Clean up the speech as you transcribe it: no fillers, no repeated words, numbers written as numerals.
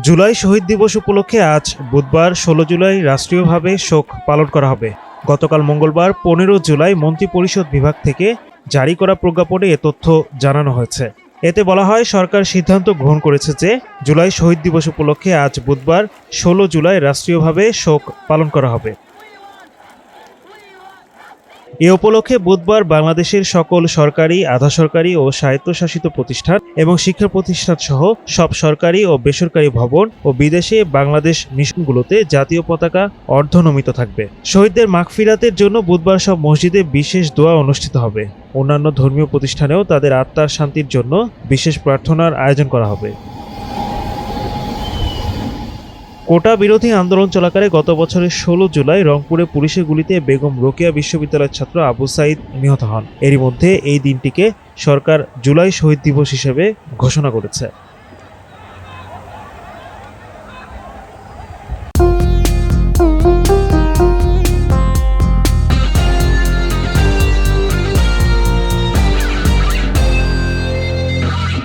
জুলাই শহীদ দিবস উপলক্ষে আজ বুধবার ১৬ জুলাই রাষ্ট্রীয়ভাবে শোক পালন করা হবে। গতকাল মঙ্গলবার ১৫ জুলাই মন্ত্রিপরিষদ বিভাগ থেকে জারি করা প্রজ্ঞাপনে এ তথ্য জানানো হয়েছে। এতে বলা হয়, সরকার সিদ্ধান্ত গ্রহণ করেছে যে জুলাই শহীদ দিবস উপলক্ষে আজ বুধবার ১৬ জুলাই রাষ্ট্রীয়ভাবে শোক পালন করা হবে। এ উপলক্ষে বুধবার বাংলাদেশের সকল সরকারি, আধা সরকারি ও স্বায়ত্তশাসিত প্রতিষ্ঠান এবং শিক্ষা প্রতিষ্ঠান সহ সব সরকারি ও বেসরকারি ভবন ও বিদেশে বাংলাদেশ মিশনগুলোতে জাতীয় পতাকা অর্ধনমিত থাকবে। শহীদদের মাগফিরাতের জন্য বুধবার সব মসজিদে বিশেষ দোয়া অনুষ্ঠিত হবে। অন্যান্য ধর্মীয় প্রতিষ্ঠানেও তাদের আত্মার শান্তির জন্য বিশেষ প্রার্থনার আয়োজন করা হবে। কোটা বিরোধী আন্দোলন চলাকালে গত বছরের ১৬ জুলাই রংপুরে পুলিশের গুলিতে বেগম রোকেয়া বিশ্ববিদ্যালয়ের ছাত্র আবু সাঈদ নিহত হন। এরই মধ্যে এই দিনটিকে সরকার জুলাই শহীদ দিবস হিসেবে ঘোষণা করেছে।